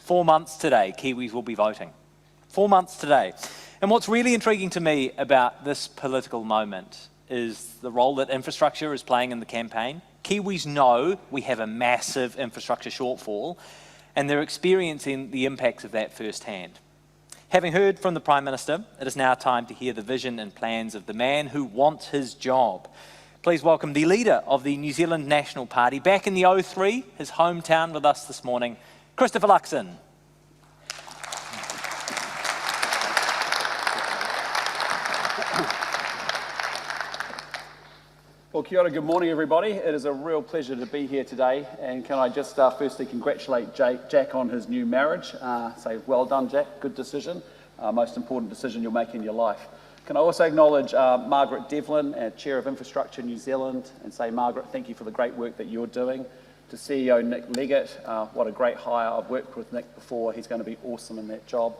4 months today, Kiwis will be voting. 4 months today. And what's really intriguing to me about this political moment is the role that infrastructure is playing in the campaign. Kiwis know we have a massive infrastructure shortfall, and they're experiencing the impacts of that firsthand. Having heard from the Prime Minister, it is now time to hear the vision and plans of the man who wants his job. Please welcome the leader of the New Zealand National Party, back in the O3, his hometown, with us this morning, Christopher Luxon. Well, kia ora, good morning everybody. It is a real pleasure to be here today, and can I just firstly congratulate Jack on his new marriage. Say well done, Jack, good decision, most important decision you'll make in your life. Can I also acknowledge Margaret Devlin, Chair of Infrastructure New Zealand, and say, Margaret, thank you for the great work that you're doing. To CEO Nick Leggett, what a great hire. I've worked with Nick before, he's going to be awesome in that job.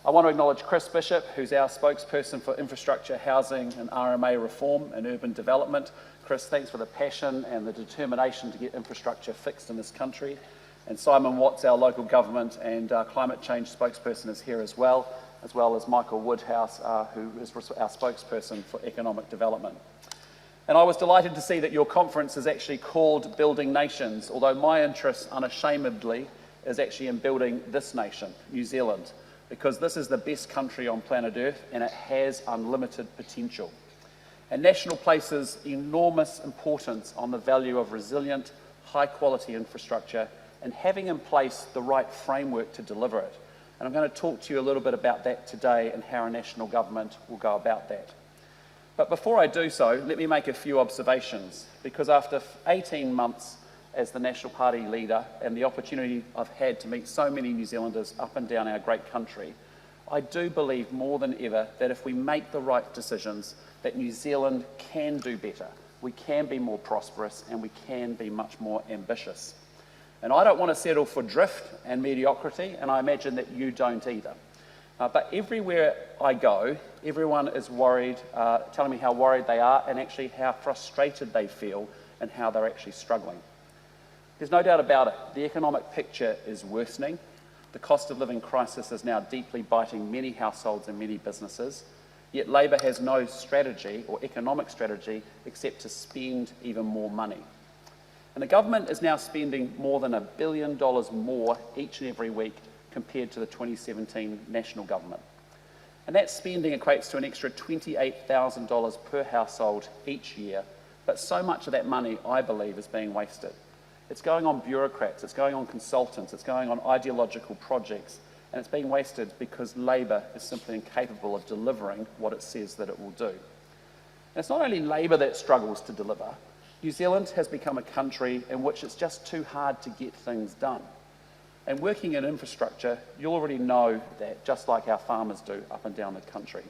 I want to acknowledge Chris Bishop, who's our spokesperson for infrastructure, housing and RMA reform and urban development. Chris, thanks for the passion and the determination to get infrastructure fixed in this country. And Simon Watts, our local government and climate change spokesperson, is here as well as Michael Woodhouse, who is our spokesperson for economic development. And I was delighted to see that your conference is actually called Building Nations, although my interest unashamedly is actually in building this nation, New Zealand, because this is the best country on planet Earth and it has unlimited potential. And National places enormous importance on the value of resilient, high-quality infrastructure and having in place the right framework to deliver it. And I'm going to talk to you a little bit about that today and how our national government will go about that. But before I do so, let me make a few observations, because after 18 months as the National Party leader and the opportunity I've had to meet so many New Zealanders up and down our great country, I do believe more than ever that if we make the right decisions, that New Zealand can do better, we can be more prosperous and we can be much more ambitious. And I don't want to settle for drift and mediocrity, and I imagine that you don't either. But everywhere I go, everyone is worried, telling me how worried they are and actually how frustrated they feel and how they're actually struggling. There's no doubt about it, the economic picture is worsening. The cost of living crisis is now deeply biting many households and many businesses, yet Labor has no strategy or economic strategy except to spend even more money. And the government is now spending more than $1 billion more each and every week compared to the 2017 national government. And that spending equates to an extra $28,000 per household each year, but so much of that money, I believe, is being wasted. It's going on bureaucrats, it's going on consultants, it's going on ideological projects, and it's being wasted because Labor is simply incapable of delivering what it says that it will do. And it's not only Labor that struggles to deliver. New Zealand has become a country in which it's just too hard to get things done. And working in infrastructure, you already know that, just like our farmers do up and down the country.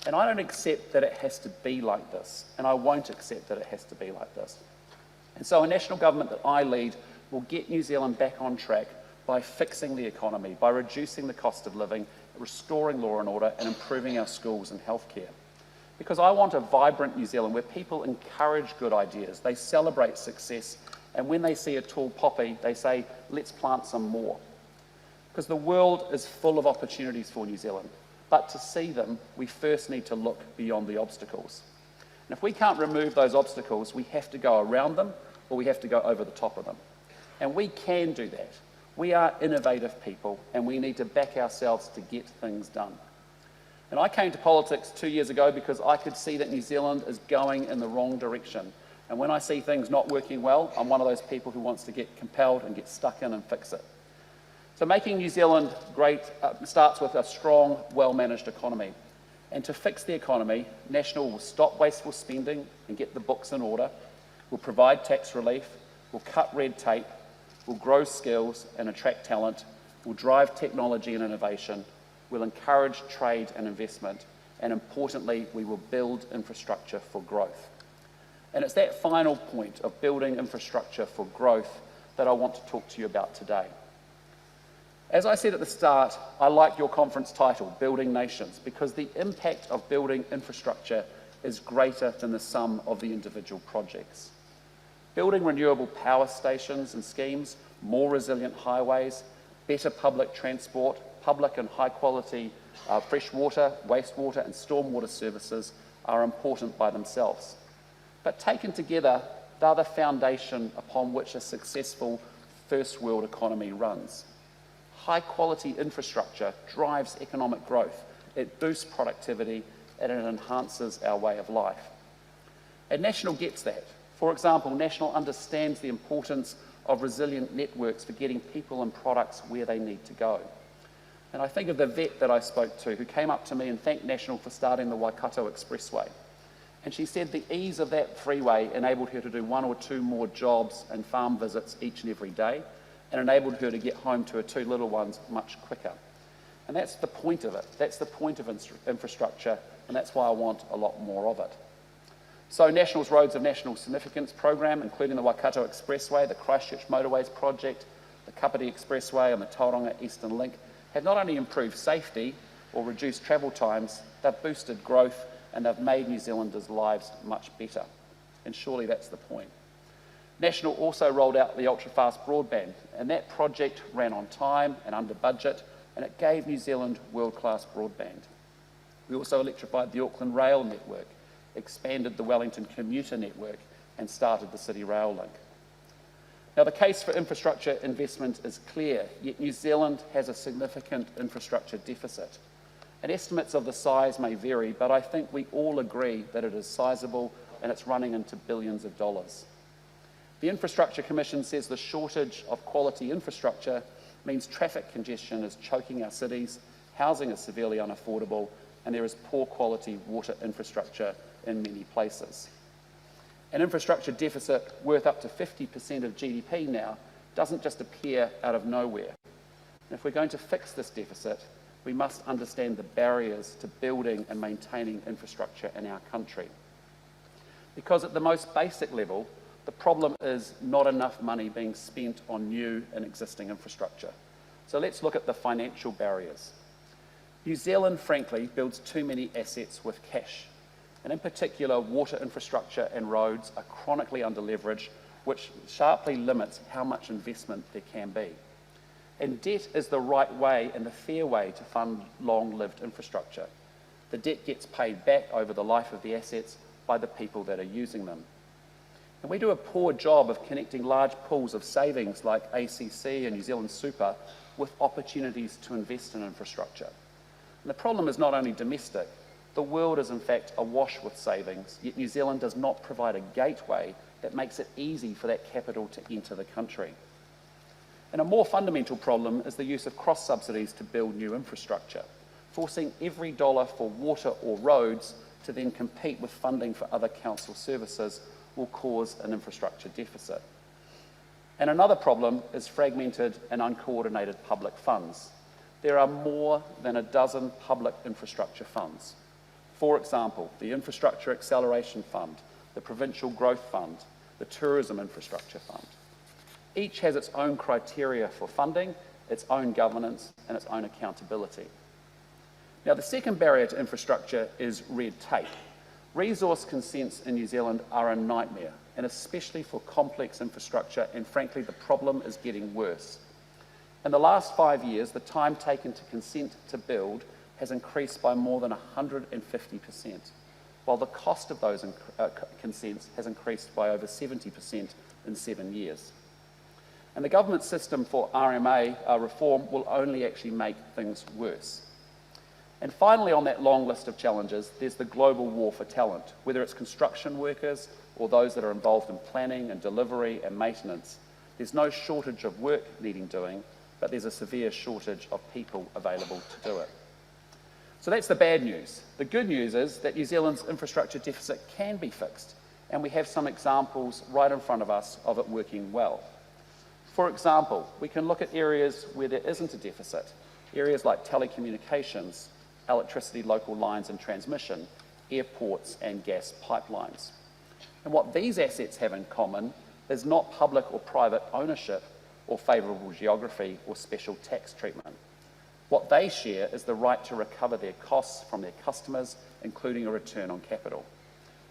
And I don't accept that it has to be like this, and I won't accept that it has to be like this. And so a national government that I lead will get New Zealand back on track by fixing the economy, by reducing the cost of living, restoring law and order, and improving our schools and healthcare. Because I want a vibrant New Zealand where people encourage good ideas, they celebrate success, and when they see a tall poppy, they say, let's plant some more. Because the world is full of opportunities for New Zealand, but to see them, we first need to look beyond the obstacles. And if we can't remove those obstacles, we have to go around them, or we have to go over the top of them. And we can do that. We are innovative people, and we need to back ourselves to get things done. And I came to politics 2 years ago because I could see that New Zealand is going in the wrong direction. And when I see things not working well, I'm one of those people who wants to get compelled and get stuck in and fix it. So making New Zealand great starts with a strong, well-managed economy. And to fix the economy, National will stop wasteful spending and get the books in order, will provide tax relief, will cut red tape, will grow skills and attract talent, will drive technology and innovation, will encourage trade and investment, and importantly, we will build infrastructure for growth. And it's that final point of building infrastructure for growth that I want to talk to you about today. As I said at the start, I like your conference title, Building Nations, because the impact of building infrastructure is greater than the sum of the individual projects. Building renewable power stations and schemes, more resilient highways, better public transport, public and high quality fresh water, wastewater and stormwater services are important by themselves. But taken together, they're the foundation upon which a successful first world economy runs. High quality infrastructure drives economic growth, it boosts productivity, and it enhances our way of life. And National gets that. For example, National understands the importance of resilient networks for getting people and products where they need to go. And I think of the vet that I spoke to who came up to me and thanked National for starting the Waikato Expressway. And she said the ease of that freeway enabled her to do 1 or 2 more jobs and farm visits each and every day, and enabled her to get home to her 2 little ones much quicker. And that's the point of it. That's the point of infrastructure, and that's why I want a lot more of it. So National's Roads of National Significance program, including the Waikato Expressway, the Christchurch Motorways project, the Kapiti Expressway and the Tauranga Eastern Link, have not only improved safety or reduced travel times, they've boosted growth and they've made New Zealanders' lives much better. And surely that's the point. National also rolled out the ultra-fast broadband, and that project ran on time and under budget, and it gave New Zealand world-class broadband. We also electrified the Auckland Rail network, expanded the Wellington commuter network, and started the City Rail Link. Now, the case for infrastructure investment is clear, yet New Zealand has a significant infrastructure deficit. And estimates of the size may vary, but I think we all agree that it is sizable and it's running into billions of dollars. The Infrastructure Commission says the shortage of quality infrastructure means traffic congestion is choking our cities, housing is severely unaffordable, and there is poor quality water infrastructure in many places. An infrastructure deficit worth up to 50% of GDP now doesn't just appear out of nowhere. And if we're going to fix this deficit, we must understand the barriers to building and maintaining infrastructure in our country. Because at the most basic level, the problem is not enough money being spent on new and existing infrastructure. So let's look at the financial barriers. New Zealand, frankly, builds too many assets with cash. And in particular, water infrastructure and roads are chronically under-leveraged, which sharply limits how much investment there can be. And debt is the right way and the fair way to fund long-lived infrastructure. The debt gets paid back over the life of the assets by the people that are using them. And we do a poor job of connecting large pools of savings like ACC and New Zealand Super with opportunities to invest in infrastructure. And the problem is not only domestic, the world is in fact awash with savings, yet New Zealand does not provide a gateway that makes it easy for that capital to enter the country. And a more fundamental problem is the use of cross-subsidies to build new infrastructure, forcing every dollar for water or roads to then compete with funding for other council services will cause an infrastructure deficit. And another problem is fragmented and uncoordinated public funds. There are more than a dozen public infrastructure funds. For example, the Infrastructure Acceleration Fund, the Provincial Growth Fund, the Tourism Infrastructure Fund. Each has its own criteria for funding, its own governance, and its own accountability. Now, the second barrier to infrastructure is red tape. Resource consents in New Zealand are a nightmare, and especially for complex infrastructure, and frankly, the problem is getting worse. In the last 5 years, the time taken to consent to build has increased by more than 150%, while the cost of those consents has increased by over 70% in 7 years. And the government system for RMA reform will only actually make things worse. And finally, on that long list of challenges, there's the global war for talent, whether it's construction workers or those that are involved in planning and delivery and maintenance. There's no shortage of work needing doing, but there's a severe shortage of people available to do it. So that's the bad news. The good news is that New Zealand's infrastructure deficit can be fixed, and we have some examples right in front of us of it working well. For example, we can look at areas where there isn't a deficit, areas like telecommunications, electricity local lines and transmission, airports and gas pipelines. And what these assets have in common is not public or private ownership or favourable geography or special tax treatment. What they share is the right to recover their costs from their customers, including a return on capital.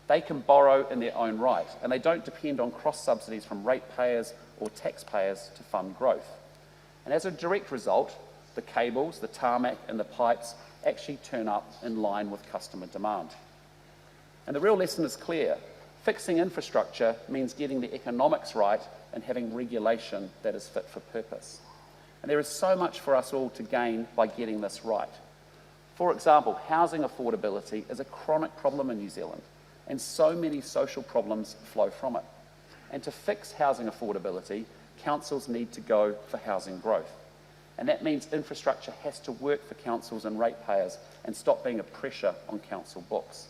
They can borrow in their own right, and they don't depend on cross-subsidies from ratepayers or taxpayers to fund growth. And as a direct result, the cables, the tarmac and the pipes actually turn up in line with customer demand. And the real lesson is clear. Fixing infrastructure means getting the economics right and having regulation that is fit for purpose. And there is so much for us all to gain by getting this right. For example, housing affordability is a chronic problem in New Zealand, and so many social problems flow from it. And to fix housing affordability, councils need to go for housing growth. And that means infrastructure has to work for councils and ratepayers and stop being a pressure on council books.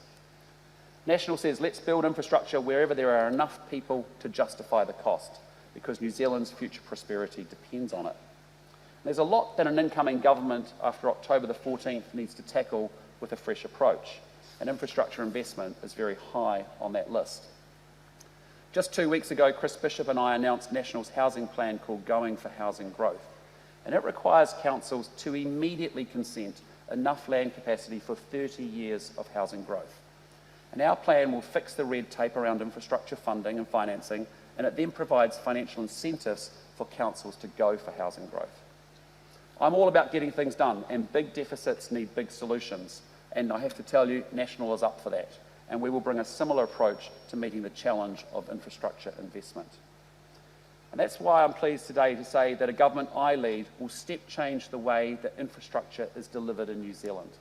National says, let's build infrastructure wherever there are enough people to justify the cost, because New Zealand's future prosperity depends on it. There's a lot that an incoming government after October the 14th needs to tackle with a fresh approach, and infrastructure investment is very high on that list. Just 2 weeks ago, Chris Bishop and I announced National's housing plan called Going for Housing Growth, and it requires councils to immediately consent enough land capacity for 30 years of housing growth. And our plan will fix the red tape around infrastructure funding and financing, and it then provides financial incentives for councils to go for housing growth. I'm all about getting things done, and big deficits need big solutions. And I have to tell you, National is up for that. And we will bring a similar approach to meeting the challenge of infrastructure investment. And that's why I'm pleased today to say that a government I lead will step change the way that infrastructure is delivered in New Zealand.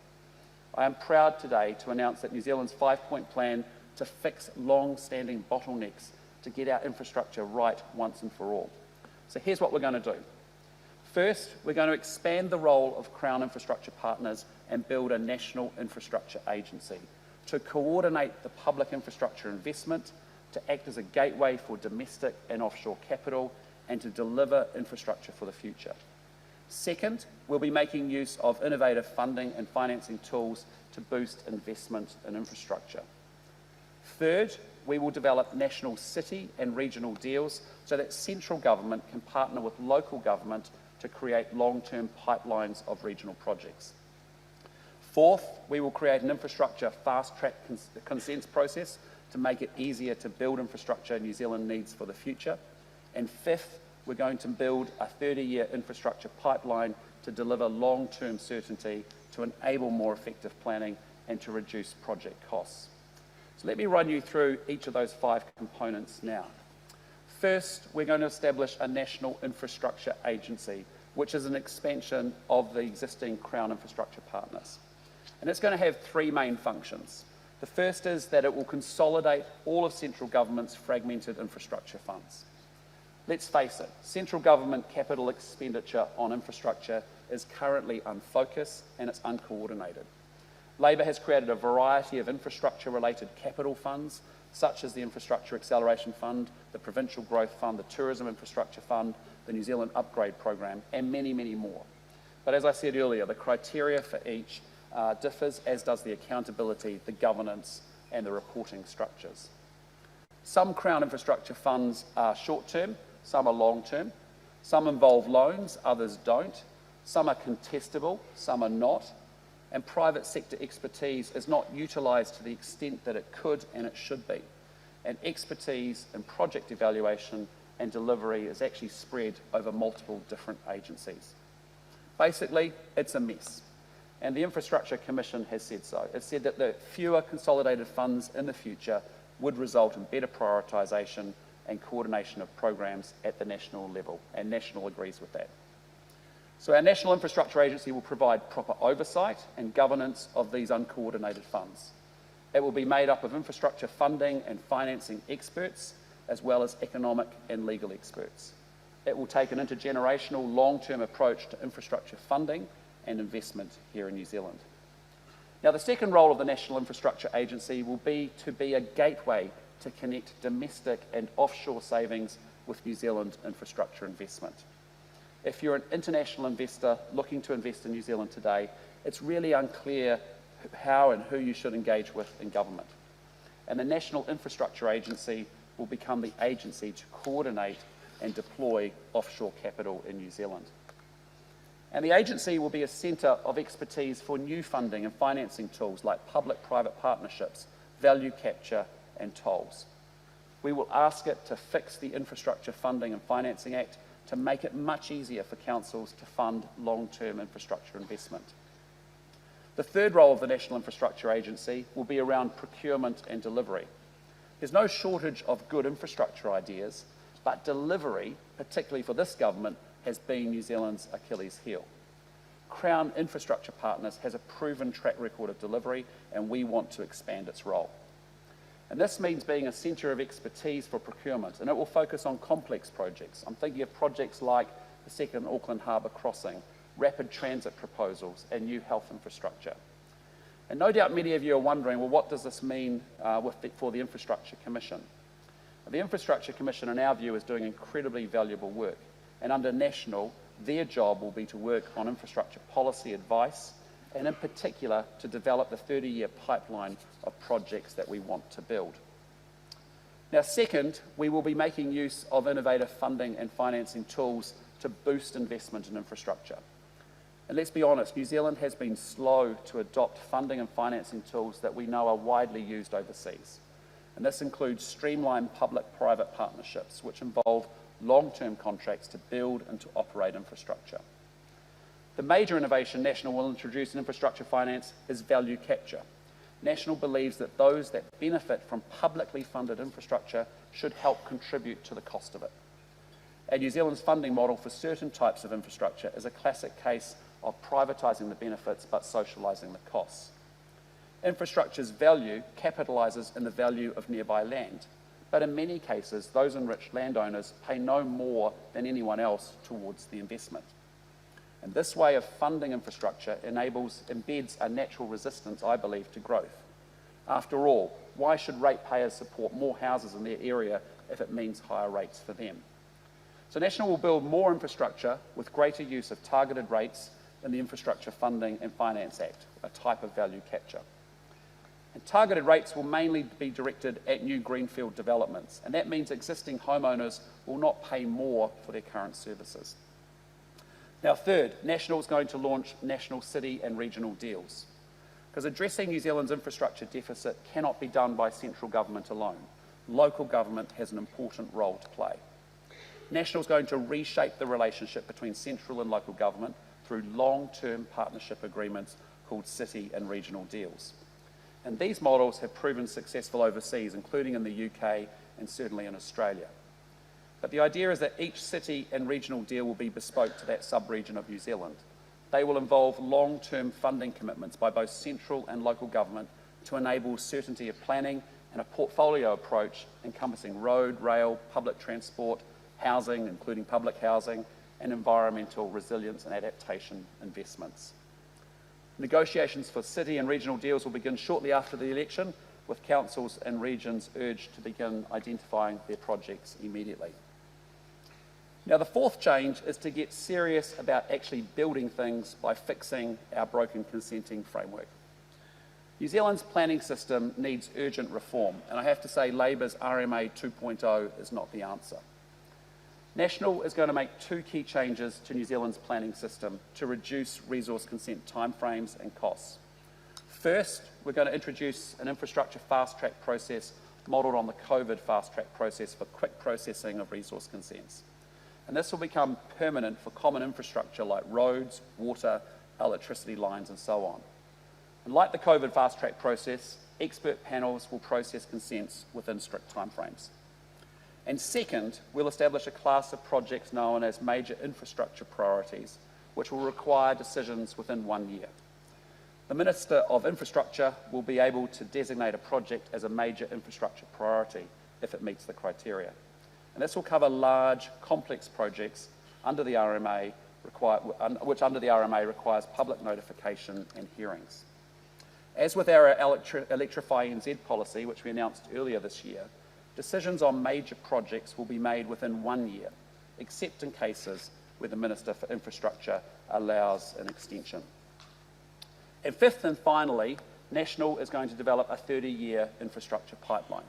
I am proud today to announce that New Zealand's 5-point plan to fix long-standing bottlenecks to get our infrastructure right once and for all. So here's what we're going to do. First, we're going to expand the role of Crown infrastructure partners and build a national infrastructure agency to coordinate the public infrastructure investment, to act as a gateway for domestic and offshore capital, and to deliver infrastructure for the future. Second, we'll be making use of innovative funding and financing tools to boost investment in infrastructure. Third, we will develop national city and regional deals so that central government can partner with local government to create long-term pipelines of regional projects. Fourth, we will create an infrastructure fast-track consents process to make it easier to build infrastructure New Zealand needs for the future. And fifth, we're going to build a 30-year infrastructure pipeline to deliver long-term certainty, to enable more effective planning and to reduce project costs. So let me run you through each of those 5 components now. First, we're going to establish a national infrastructure agency, which is an expansion of the existing Crown infrastructure partners. And it's going to have 3 main functions. The first is that it will consolidate all of central government's fragmented infrastructure funds. Let's face it, central government capital expenditure on infrastructure is currently unfocused and it's uncoordinated. Labor has created a variety of infrastructure-related capital funds, such as the Infrastructure Acceleration Fund, the Provincial Growth Fund, the Tourism Infrastructure Fund, the New Zealand Upgrade Program, and many, many more. But as I said earlier, the criteria for each differs, as does the accountability, the governance, and the reporting structures. Some Crown infrastructure funds are short-term, some are long-term. Some involve loans, others don't. Some are contestable, some are not. And private sector expertise is not utilised to the extent that it could and it should be. And expertise in project evaluation and delivery is actually spread over multiple different agencies. Basically, it's a mess. And the Infrastructure Commission has said so. It said that the fewer consolidated funds in the future would result in better prioritisation and coordination of programs at the national level, and National agrees with that. So our National Infrastructure Agency will provide proper oversight and governance of these uncoordinated funds. It will be made up of infrastructure funding and financing experts, as well as economic and legal experts. It will take an intergenerational long-term approach to infrastructure funding and investment here in New Zealand. Now, the second role of the National Infrastructure Agency will be to be a gateway to connect domestic and offshore savings with New Zealand infrastructure investment. If you're an international investor looking to invest in New Zealand today, it's really unclear how and who you should engage with in government. And the National Infrastructure Agency will become the agency to coordinate and deploy offshore capital in New Zealand. And the agency will be a centre of expertise for new funding and financing tools like public-private partnerships, value capture and tolls. we will ask it to fix the Infrastructure Funding and Financing Act to make it much easier for councils to fund long-term infrastructure investment. The third role of the National Infrastructure Agency will be around procurement and delivery. There's no shortage of good infrastructure ideas, but delivery, particularly for this government, has been New Zealand's Achilles heel. Crown Infrastructure Partners has a proven track record of delivery, and we want to expand its role. And this means being a centre of expertise for procurement, and it will focus on complex projects. I'm thinking of projects like the second Auckland Harbour crossing, rapid transit proposals, and new health infrastructure. And no doubt many of you are wondering, well, what does this mean for the Infrastructure Commission? The Infrastructure Commission, in our view, is doing incredibly valuable work, and under National, their job will be to work on infrastructure policy advice, and in particular to develop the 30-year pipeline of projects that we want to build. Now, second, we will be making use of innovative funding and financing tools to boost investment in infrastructure. And let's be honest, New Zealand has been slow to adopt funding and financing tools that we know are widely used overseas. And this includes streamlined public-private partnerships, which involve long-term contracts to build and to operate infrastructure. The major innovation National will introduce in infrastructure finance is value capture. National believes that those that benefit from publicly funded infrastructure should help contribute to the cost of it. And New Zealand's funding model for certain types of infrastructure is a classic case of privatising the benefits but socialising the costs. Infrastructure's value capitalises in the value of nearby land, but in many cases, those enriched landowners pay no more than anyone else towards the investment. And this way of funding infrastructure embeds a natural resistance, I believe, to growth. After all, why should ratepayers support more houses in their area if it means higher rates for them? So National will build more infrastructure with greater use of targeted rates in the Infrastructure Funding and Finance Act, a type of value capture. And targeted rates will mainly be directed at new greenfield developments, and that means existing homeowners will not pay more for their current services. Now, third, National is going to launch national city and regional deals, because addressing New Zealand's infrastructure deficit cannot be done by central government alone. Local government has an important role to play. National is going to reshape the relationship between central and local government through long-term partnership agreements called city and regional deals. And these models have proven successful overseas, including in the UK and certainly in Australia. But the idea is that each city and regional deal will be bespoke to that sub-region of New Zealand. They will involve long-term funding commitments by both central and local government to enable certainty of planning and a portfolio approach encompassing road, rail, public transport, housing, including public housing, and environmental resilience and adaptation investments. Negotiations for city and regional deals will begin shortly after the election, with councils and regions urged to begin identifying their projects immediately. Now, the fourth change is to get serious about actually building things by fixing our broken consenting framework. New Zealand's planning system needs urgent reform, and I have to say Labour's RMA 2.0 is not the answer. National is going to make two key changes to New Zealand's planning system to reduce resource consent timeframes and costs. First, we're going to introduce an infrastructure fast-track process modelled on the COVID fast-track process for quick processing of resource consents. And this will become permanent for common infrastructure like roads, water, electricity lines, and so on. And like the COVID fast-track process, expert panels will process consents within strict timeframes. And second, we'll establish a class of projects known as major infrastructure priorities, which will require decisions within 1 year. The Minister of Infrastructure will be able to designate a project as a major infrastructure priority if it meets the criteria. And this will cover large, complex projects under the RMA, which under the RMA requires public notification and hearings. As with our Electrify NZ policy, which we announced earlier this year, decisions on major projects will be made within 1 year, except in cases where the Minister for Infrastructure allows an extension. And fifth and finally, National is going to develop a 30-year infrastructure pipeline.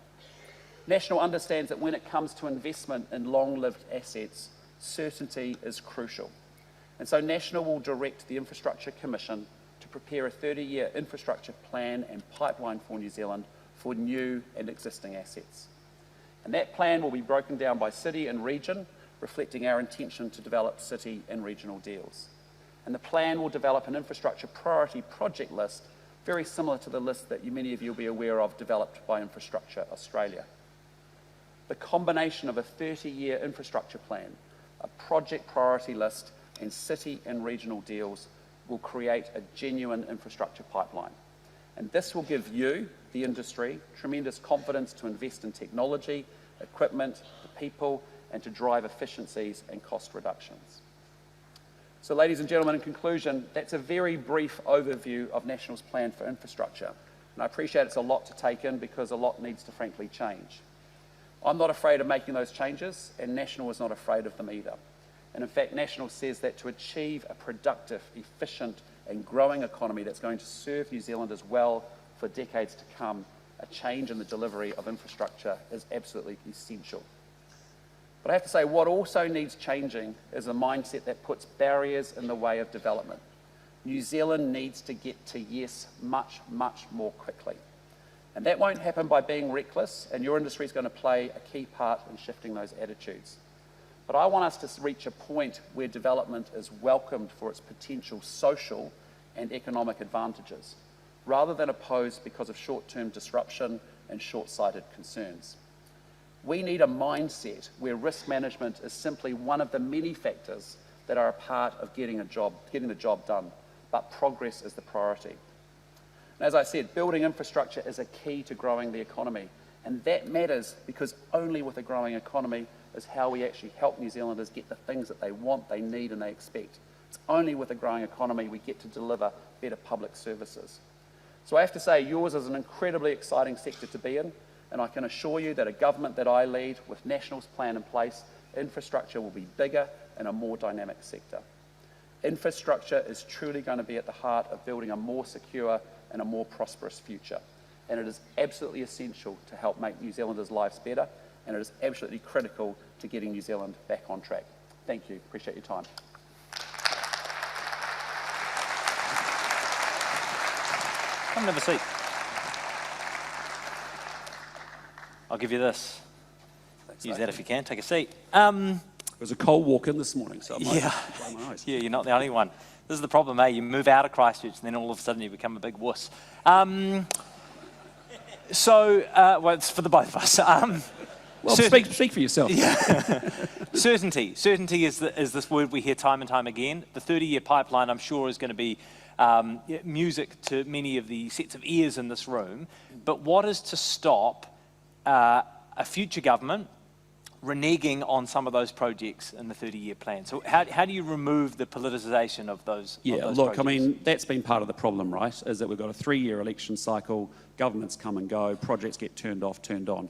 National understands that when it comes to investment in long-lived assets, certainty is crucial. And so National will direct the Infrastructure Commission to prepare a 30-year infrastructure plan and pipeline for New Zealand for new and existing assets. And that plan will be broken down by city and region, reflecting our intention to develop city and regional deals. And the plan will develop an infrastructure priority project list very similar to the list that many of you will be aware of developed by Infrastructure Australia. The combination of a 30-year infrastructure plan, a project priority list, and city and regional deals will create a genuine infrastructure pipeline. And this will give you, the industry, tremendous confidence to invest in technology, equipment, the people, and to drive efficiencies and cost reductions. So ladies and gentlemen, in conclusion, that's a very brief overview of National's plan for infrastructure. And I appreciate it's a lot to take in because a lot needs to frankly change. I'm not afraid of making those changes, and National is not afraid of them either. And in fact, National says that to achieve a productive, efficient, and growing economy that's going to serve New Zealanders well for decades to come, a change in the delivery of infrastructure is absolutely essential. But I have to say, what also needs changing is a mindset that puts barriers in the way of development. New Zealand needs to get to yes much, much more quickly. And that won't happen by being reckless, and your industry is going to play a key part in shifting those attitudes. But I want us to reach a point where development is welcomed for its potential social and economic advantages, rather than opposed because of short-term disruption and short-sighted concerns. We need a mindset where risk management is simply one of the many factors that are a part of getting the job done, but progress is the priority. And as I said, building infrastructure is a key to growing the economy, and that matters because only with a growing economy is how we actually help New Zealanders get the things that they want, they need, and they expect. It's only with a growing economy we get to deliver better public services. So I have to say, yours is an incredibly exciting sector to be in, and I can assure you that a government that I lead with National's plan in place, infrastructure will be bigger and a more dynamic sector. Infrastructure is truly going to be at the heart of building a more secure and a more prosperous future. And it is absolutely essential to help make New Zealanders' lives better, and it is absolutely critical to getting New Zealand back on track. Thank you. Appreciate your time. Come and have a seat. I'll give you this. Thanks, Use mate. that if you can. Take a seat. It was a cold walk in this morning, so I might Yeah. blow my eyes. Yeah, you're not the only one. This is the problem, eh? You move out of Christchurch and then all of a sudden you become a big wuss. Well, it's for the both of us. Well, speak for yourself. Certainty. Certainty is this word we hear time and time again. The 30-year pipeline, I'm sure, is going to be music to many of the sets of ears in this room. But what is to stop a future government reneging on some of those projects in the 30-year plan? So how do you remove the politicisation of those Look, projects? I mean, that's been part of the problem, right, is that we've got a 3-year election cycle, governments come and go, projects get turned off, turned on.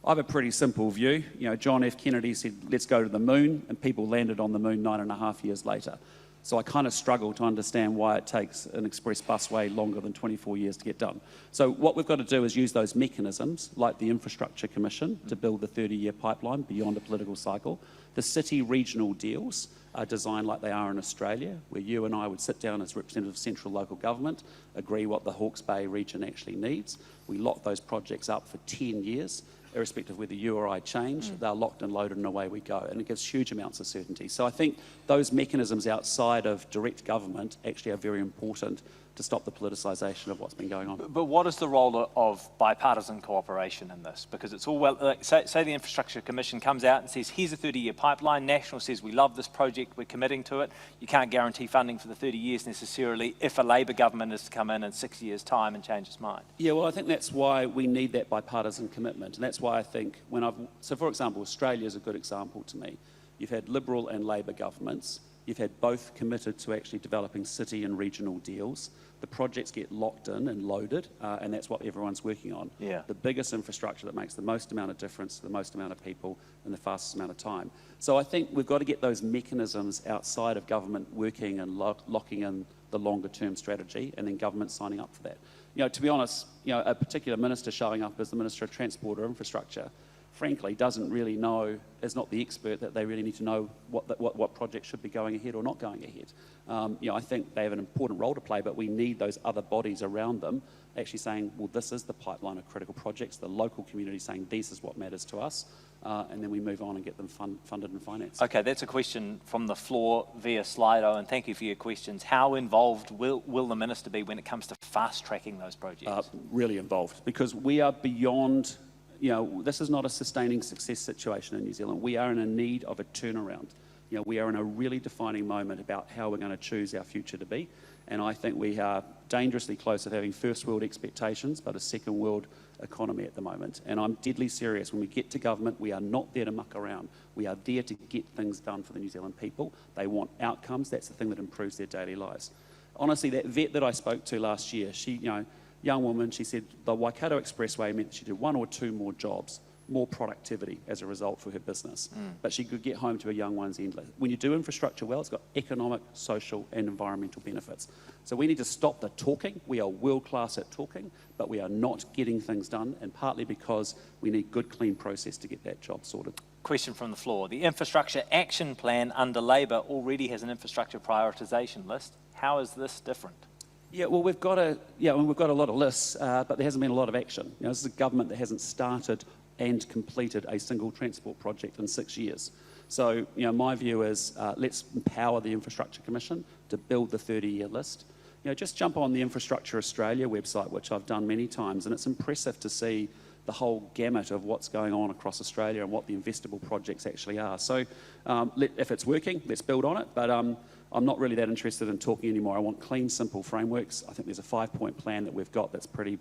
I have a pretty simple view. You know, John F. Kennedy said, let's go to the moon, and people landed on the moon 9.5 years later. So I kind of struggle to understand why it takes an express busway longer than 24 years to get done. So what we've got to do is use those mechanisms, like the Infrastructure Commission, to build the 30-year pipeline beyond a political cycle. The city regional deals are designed like they are in Australia, where you and I would sit down as representatives of central local government, agree what the Hawke's Bay region actually needs. We lock those projects up for 10 years. Irrespective of whether you or I change, they're locked and loaded and away we go. And it gives huge amounts of certainty. So I think those mechanisms outside of direct government actually are very important to stop the politicisation of what's been going on. But what is the role of bipartisan cooperation in this? Because it's all well, say the Infrastructure Commission comes out and says, here's a 30-year pipeline. National says, we love this project, we're committing to it. You can't guarantee funding for the 30 years necessarily if a Labor government is to come in 6 years' time and change its mind. Yeah, well, I think that's why we need that bipartisan commitment. And that's why I think so for example, Australia is a good example to me. You've had Liberal and Labor governments. You've had both committed to actually developing city and regional deals. The projects get locked in and loaded, and that's what everyone's working on. Yeah. The biggest infrastructure that makes the most amount of difference to the most amount of people in the fastest amount of time. So I think we've got to get those mechanisms outside of government working and locking in the longer term strategy, and then government signing up for that. You know, to be honest, you know, a particular minister showing up as the Minister of Transport or Infrastructure, frankly, doesn't really know, is not the expert that they really need to know what projects should be going ahead or not going ahead. I think they have an important role to play, but we need those other bodies around them actually saying, well, this is the pipeline of critical projects, the local community saying, this is what matters to us, and then we move on and get them funded and financed. Okay, that's a question from the floor via Slido, and thank you for your questions. How involved will the Minister be when it comes to fast-tracking those projects? Really involved, because we are beyond, this is not a sustaining success situation in New Zealand. We are in a need of a turnaround. We are in a really defining moment about how we're going to choose our future to be. And I think we are dangerously close of having first world expectations, but a second world economy at the moment. And I'm deadly serious. When we get to government, we are not there to muck around. We are there to get things done for the New Zealand people. They want outcomes. That's the thing that improves their daily lives. Honestly, that vet that I spoke to last year, she, young woman, she said the Waikato Expressway meant she did 1 or 2 more jobs, more productivity as a result for her business. But she could get home to her young ones endless. When you do infrastructure well, it's got economic, social and environmental benefits. So we need to stop the talking. We are world class at talking, but we are not getting things done, and partly because we need good, clean process to get that job sorted. Question from the floor. The Infrastructure Action Plan under Labor already has an infrastructure prioritisation list. How is this different? Yeah, well, we've got a lot of lists, but there hasn't been a lot of action. This is a government that hasn't started and completed a single transport project in 6 years. So, my view is let's empower the Infrastructure Commission to build the 30-year list. Just jump on the Infrastructure Australia website, which I've done many times, and it's impressive to see the whole gamut of what's going on across Australia and what the investable projects actually are. So, if it's working, let's build on it, but I'm not really that interested in talking anymore. I want clean, simple frameworks. I think there's a 5-point plan that we've got that's pretty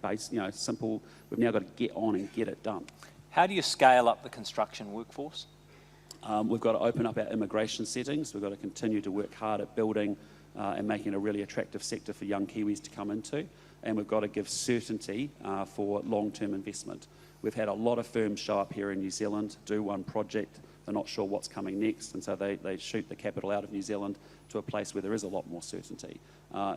simple. We've now got to get on and get it done. How do you scale up the construction workforce? We've got to open up our immigration settings. We've got to continue to work hard at building and making a really attractive sector for young Kiwis to come into. And we've got to give certainty for long-term investment. We've had a lot of firms show up here in New Zealand, do one project, they're not sure what's coming next, and so they shoot the capital out of New Zealand to a place where there is a lot more certainty.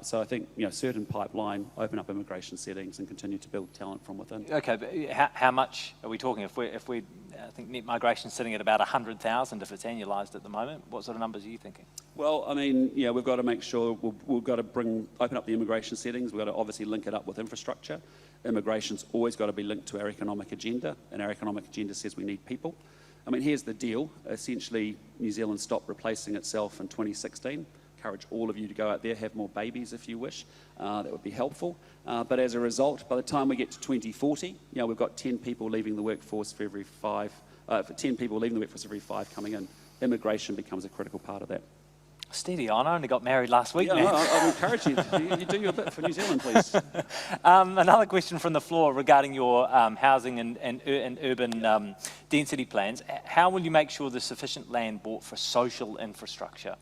So I think, certain pipeline, open up immigration settings and continue to build talent from within. Okay, but how much are we talking? If we I think net migration is sitting at about 100,000 if it's annualised at the moment. What sort of numbers are you thinking? Well, I mean, we've got to make sure we've got to open up the immigration settings. We've got to obviously link it up with infrastructure. Immigration's always got to be linked to our economic agenda, and our economic agenda says we need people. I mean, here's the deal. Essentially, New Zealand stopped replacing itself in 2016. Encourage all of you to go out there, have more babies if you wish. That would be helpful. But as a result, by the time we get to 2040, we've got 10 people leaving the workforce for every 5, 10 people leaving the workforce every 5 coming in. Immigration becomes a critical part of that. Steady on, I only got married last week, man. I'd encourage you. You do your bit for New Zealand, please. Another question from the floor regarding your housing and urban density plans. How will you make sure there's sufficient land bought for social infrastructure,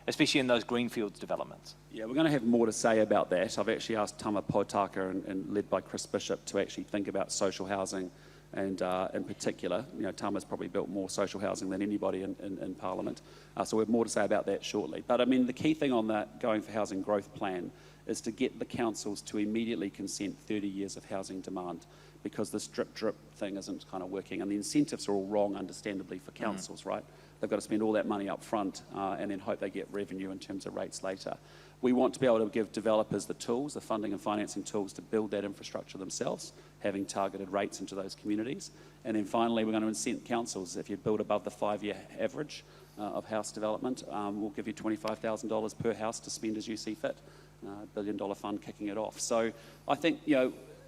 especially in those greenfields developments? Yeah, we're going to have more to say about that. I've actually asked Tama Potaka and led by Chris Bishop to actually think about social housing. And in particular, Tama's probably built more social housing than anybody in Parliament. So we have more to say about that shortly. But I mean, the key thing on that Going for Housing growth plan is to get the councils to immediately consent 30 years of housing demand, because this drip thing isn't kind of working. And the incentives are all wrong, understandably, for councils, right? They've got to spend all that money up front and then hope they get revenue in terms of rates later. We want to be able to give developers the tools, the funding and financing tools to build that infrastructure themselves, having targeted rates into those communities. And then finally, we're going to incent councils. If you build above the 5-year average of house development, we'll give you $25,000 per house to spend as you see fit. $1 billion fund kicking it off. So I think,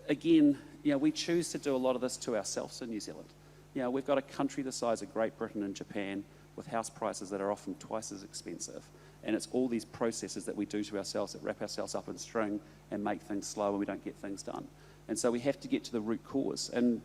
again, we choose to do a lot of this to ourselves in New Zealand. We've got a country the size of Great Britain and Japan with house prices that are often twice as expensive. And it's all these processes that we do to ourselves that wrap ourselves up in string and make things slow and we don't get things done. And so we have to get to the root cause. And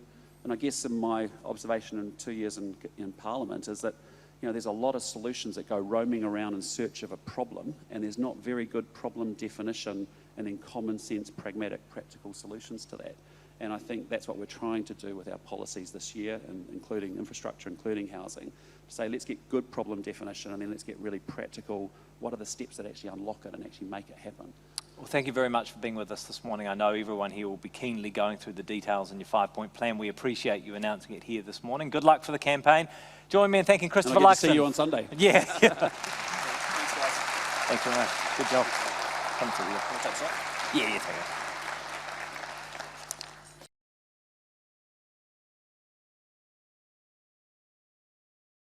I guess in my observation in 2 years in Parliament is that there's a lot of solutions that go roaming around in search of a problem, and there's not very good problem definition and then common sense, pragmatic, practical solutions to that. And I think that's what we're trying to do with our policies this year, and including infrastructure, including housing, to say let's get good problem definition and then let's get really practical. What are the steps that actually unlock it and actually make it happen? Well, thank you very much for being with us this morning. I know everyone here will be keenly going through the details in your 5-point plan. We appreciate you announcing it here this morning. Good luck for the campaign. Join me in thanking Christopher And I get to Luxon. see you on Sunday. Yeah. Thanks, guys. Thanks very much. Good job. Come through here. Yeah, take it.